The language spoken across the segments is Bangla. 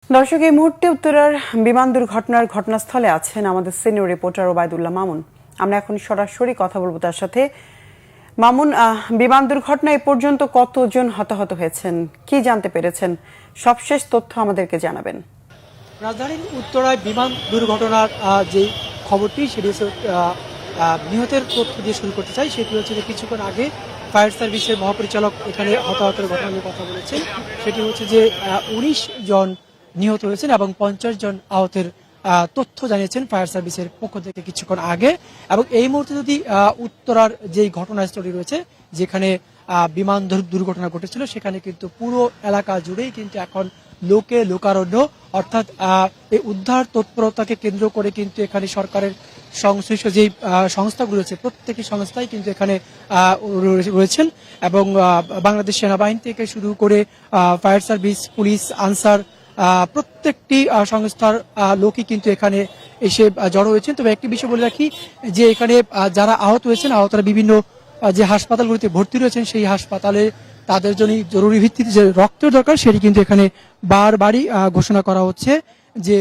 দর্শক, এই মুহূর্তে উত্তরার বিমান দুর্ঘটনার ঘটনাস্থলে আছেন আমাদের সিনিয়র রিপোর্টার ওবায়দুল্লাহ মামুন। আমরা এখন সরাসরি কথা বলবো তার সাথে। মামুন, বিমান দুর্ঘটনা এ পর্যন্ত কতজন হতাহত হয়েছেন, কি জানতে পেরেছেন? সবশেষ তথ্য আমাদেরকে জানাবেন। রাজধানীর উত্তরায় বিমান দুর্ঘটনার যে খবরটি সেটি হচ্ছে নিহতের তথ্য দিয়ে শুরু করতে চাই। সেটি হচ্ছে যে কিছুক্ষণ আগে ফায়ার সার্ভিসের মহাপরিচালক এখানে হতাহতের ঘটনা নিয়ে কথা বলেছেন। সেটি হচ্ছে যে ১৯ জন নিহত হয়েছেন এবং ৫০ জন আহতের তথ্য জানিয়েছেন ফায়ার সার্ভিসের পক্ষ থেকে কিছুক্ষণ আগে। এবং এই মুহূর্তে যদি উত্তরার যেই ঘটনাস্থলটি রয়েছে, যেখানে বিমান দুর্ঘটনা ঘটেছিল, সেখানে কিন্তু পুরো এলাকা জুড়েই কিন্তু এখন লোকে লোকারণ্য, অর্থাৎ এই উদ্ধার তৎপরতাকে কেন্দ্র করে কিন্তু এখানে সরকারের সংশ্লিষ্ট যে সংস্থাগুলো রয়েছে, প্রত্যেকটি সংস্থাই কিন্তু এখানে রয়েছেন। এবং বাংলাদেশ সেনাবাহিনী থেকে শুরু করে ফায়ার সার্ভিস, পুলিশ, আনসার, প্রত্যেকটি সংস্থার লোকই কিন্তু এখানে এসে জড়ো হয়েছেন। তবে একটি বিষয় বলে রাখি যে এখানে যারা আহত হয়েছেন, আহতরা বিভিন্ন যে হাসপাতালগুলিতে ভর্তি রয়েছেন, সেই হাসপাতালে তাদের জন্য জরুরি ভিত্তিতে যে রক্তের দরকার, সেটি কিন্তু এখানে বারবারই ঘোষণা করা হচ্ছে যে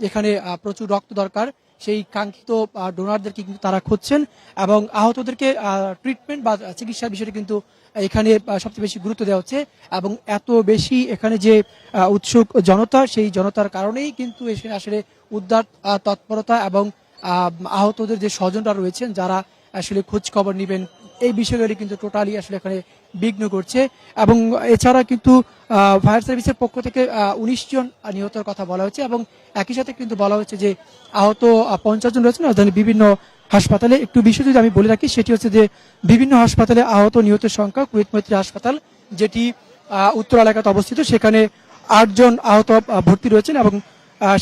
এখানে প্রচুর রক্ত দরকার। সেই কাঙ্ক্ষিত ডোনারদেরকে কিন্তু তারা খুঁজছেন এবং আহতদেরকে ট্রিটমেন্ট বা চিকিৎসার বিষয়টি কিন্তু এখানে সবচেয়ে বেশি গুরুত্ব দেওয়া হচ্ছে। এবং এত বেশি এখানে যে উৎসুক জনতা, সেই জনতার কারণেই কিন্তু এখানে আসলে উদ্ধার তৎপরতা এবং আহতদের যে স্বজনরা রয়েছেন, যারা আসলে খোঁজ খবর নেবেন, এই বিষয়গুলি কিন্তু টোটালি আসলে এখানে বিঘ্ন করছে। এবং এছাড়া কিন্তু ফায়ার সার্ভিসের পক্ষ থেকে ১৯ জন নিহতের কথা বলা হচ্ছে এবং একই সাথে কিন্তু বলা হচ্ছে যে আহত ৫০ জন রয়েছেন রাজধানীর বিভিন্ন হাসপাতালে। একটু বিষয় যদি আমি বলে রাখি, সেটি হচ্ছে যে বিভিন্ন হাসপাতালে আহত নিহতের সংখ্যা, কুয়েত মৈত্রী হাসপাতাল যেটি উত্তর এলাকাতে অবস্থিত, সেখানে ৮ জন আহত ভর্তি রয়েছেন এবং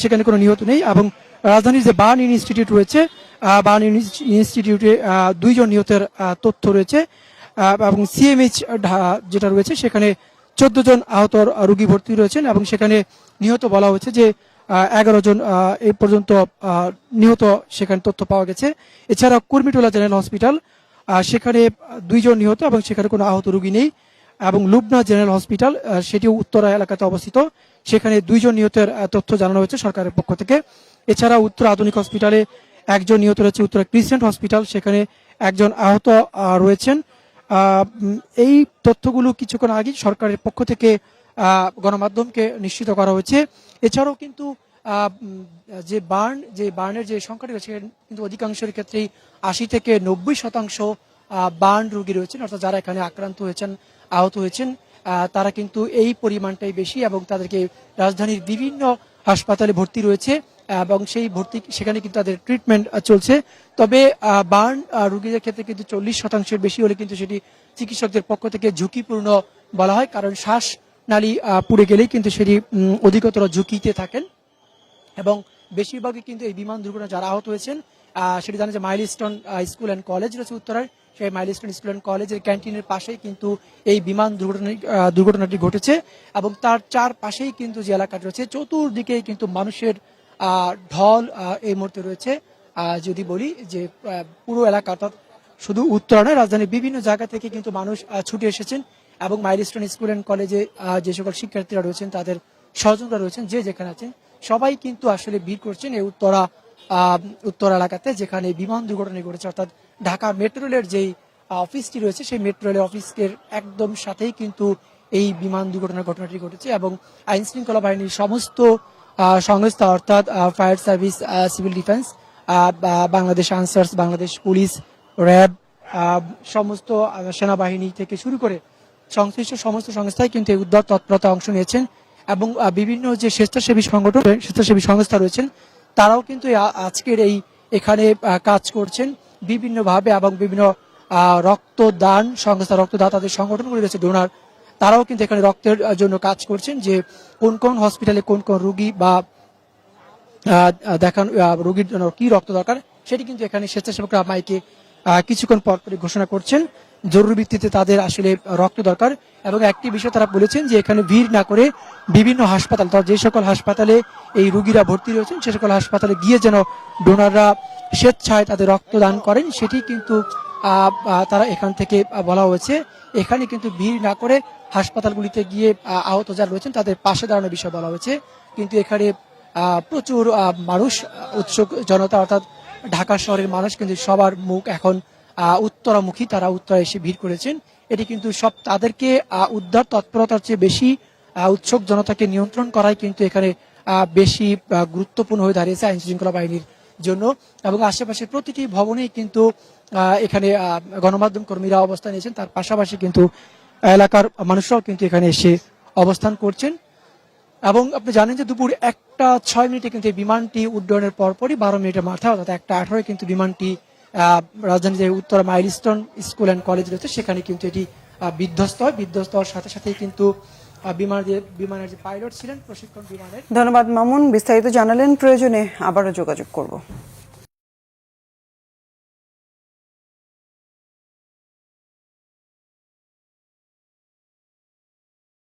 সেখানে কোনো নিহত নেই। এবং রাজধানীর যে বার্ন ইনস্টিটিউট রয়েছে, বার্ন ইনস্টিটিউটে ২ জন নিহতের তথ্য রয়েছে এবং সিএমএইচ যেটা রয়েছে, সেখানে ১৪ জন আহত রোগী ভর্তি রয়েছেন এবং সেখানে নিহত বলা হয়েছে যে ১১ জন এই পর্যন্ত নিহত সেখানে তথ্য পাওয়া গেছে। এছাড়া কুর্মিটোলা জেনারেল হসপিটাল, সেখানে ২ জন নিহত এবং সেখানে কোনো আহত রোগী নেই। এবং লুবনা জেনারেল হসপিটাল, সেটিও উত্তরা এলাকাতে অবস্থিত, সেখানে ২ জন নিহতের তথ্য জানানো হয়েছে সরকারের পক্ষ থেকে। এছাড়া উত্তর আধুনিক হসপিটালে ১ জন নিহত রয়েছে। উত্তরা ক্রিসেন্ট হসপিটাল, সেখানে ১ জন আহত রয়েছেন। এই তথ্যগুলো কিছুক্ষণ আগে সরকারের পক্ষ থেকে গণমাধ্যমকে নিশ্চিত করা হয়েছে। এছাড়াও কিন্তু যে বার্নের যে সংখ্যাটি রয়েছে, কিন্তু অধিকাংশের ক্ষেত্রেই ৮০ থেকে ৯০% বার্ন রোগী রয়েছেন, অর্থাৎ যারা এখানে আক্রান্ত হয়েছেন, আহত হয়েছেন, তারা কিন্তু এই পরিমাণটাই বেশি এবং তাদেরকে রাজধানীর বিভিন্ন হাসপাতালে ভর্তি রয়েছে এবং সেই ভর্তি সেখানে কিন্তু তাদের ট্রিটমেন্ট চলছে। তবে বার্ন রোগীদের ক্ষেত্রে কিন্তু ৪০% বেশি হলে কিন্তু সেটি চিকিৎসকদের পক্ষ থেকে ঝুঁকিপূর্ণ বলা হয়, কারণ শ্বাস নালী পুড়ে গেলেই কিন্তু সেটি অধিকতর ঝুঁকিতে থাকেন। এবং বেশিরভাগই কিন্তু এই বিমান দুর্ঘটনা যারা আহত হয়েছেন, সেটি জানা যে মাইলস্টোন স্কুল অ্যান্ড কলেজ রয়েছে উত্তরায়, সেই মাইলস্টোন স্কুল অ্যান্ড কলেজের ক্যান্টিনের পাশেই কিন্তু এই বিমান দুর্ঘটনাটি ঘটেছে এবং তার চারপাশেই কিন্তু যে এলাকাটি রয়েছে, চতুর্দিকেই কিন্তু মানুষের ঢল এই মুহূর্তে রয়েছে। যদি বলি যে পুরো এলাকা, অর্থাৎ শুধু উত্তরা নয়, রাজধানীর বিভিন্ন জায়গা থেকে কিন্তু মানুষ ছুটে এসেছেন এবং মাইলস্টোন স্কুল অ্যান্ড কলেজে যে সকল শিক্ষার্থীরা রয়েছেন, তাদের স্বজনরা রয়েছেন, যে যেখানে আছেন, সবাই কিন্তু আসলে ভিড় করছেন এই উত্তর এলাকাতে, যেখানে বিমান দুর্ঘটনা ঘটেছে। অর্থাৎ ঢাকা মেট্রো রেলের যেই অফিসটি রয়েছে, সেই মেট্রো রেলের অফিসের একদম সাথেই কিন্তু এই বিমান দুর্ঘটনার ঘটনাটি ঘটেছে। এবং আইন শৃঙ্খলা বাহিনীর সমস্ত সংস্থা, অর্থাৎ fire service, civil defence, Bangladesh answers, Bangladesh police, RAB, সমস্ত সেনাবাহিনী থেকে শুরু করে সংশ্লিষ্ট সমস্ত সংস্থায় কিন্তু এই উদ্ধার তৎপরতা অংশ নিয়েছেন। এবং বিভিন্ন যে স্বেচ্ছাসেবী সংগঠন, স্বেচ্ছাসেবী সংস্থা রয়েছেন, তারাও কিন্তু আজকের এখানে কাজ করছেন বিভিন্নভাবে। এবং বিভিন্ন রক্তদান সংস্থা, রক্তদাতাদের সংগঠনগুলি রয়েছে, ডোনার, তারাও কিন্তু এখানে রক্তের জন্য কাজ করছেন, যে কোন কোন হসপিটালে কোন কোন রোগী বা দেখান রোগীর জন্য কি রক্ত দরকার, সেটি কিন্তু এখানে স্বেচ্ছাসেবকরা মাইকে কিছুক্ষণ পর পরে ঘোষণা করছেন। জরুরি ভিত্তিতে তাদের আসলে রক্ত দরকার। এবং একটি বিষয় তারা বলেছেন যে এখানে ভিড় না করে বিভিন্ন হাসপাতাল, যে সকল হাসপাতালে এই রোগীরা ভর্তি রয়েছেন, সে সকল হাসপাতালে গিয়ে যেন ডোনাররা স্বেচ্ছায় তাদের রক্তদান করেন, সেটি কিন্তু তারা এখান থেকে বলা হয়েছে। এখানে কিন্তু ভিড় না করে হাসপাতালগুলিতে গিয়ে আহত যারা রয়েছেন তাদের পাশে দাঁড়ানোর বিষয় বলা হয়েছে। কিন্তু এখানে প্রচুর মানুষ, উৎসুক জনতা, অর্থাৎ ঢাকা শহরের মানুষ কিন্তু সবার মুখ এখন উত্তরামুখী। তারা উত্তরা এসে ভিড় করেছেন। এটি কিন্তু সব তাদেরকে উদ্ধার তৎপরতার চেয়ে বেশি উৎসুক জনতাকে নিয়ন্ত্রণ করাই কিন্তু এখানে বেশি গুরুত্বপূর্ণ হয়ে দাঁড়িয়েছে আইন শৃঙ্খলা বাহিনীর জন্য। এবং আশেপাশে প্রতিটি ভবনেই কিন্তু এখানে গণমাধ্যম কর্মীরা অবস্থান নিয়েছেন। তার পাশাপাশি কিন্তু এলাকার মানুষরাও কিন্তু এখানে এসে অবস্থান করছেন। এবং আপনি জানেন যে দুপুর 1:06 কিন্তু এই বিমানটি উড্ডয়নের পরপরই 12 মিনিটের মাথায় অর্থাৎ 1:18 কিন্তু বিমানটি রাজধানীর যে Uttara milestone school and college রয়েছে সেখানে কিন্তু এটি বিধ্বস্ত হয়। বিধ্বস্ত হওয়ার সাথে সাথেই কিন্তু বিমানের যে পাইলট ছিলেন, প্রশিক্ষণ বিমানের। ধন্যবাদ মামুন, বিস্তারিত জানালেন। প্রয়োজনে আবারও যোগাযোগ করব।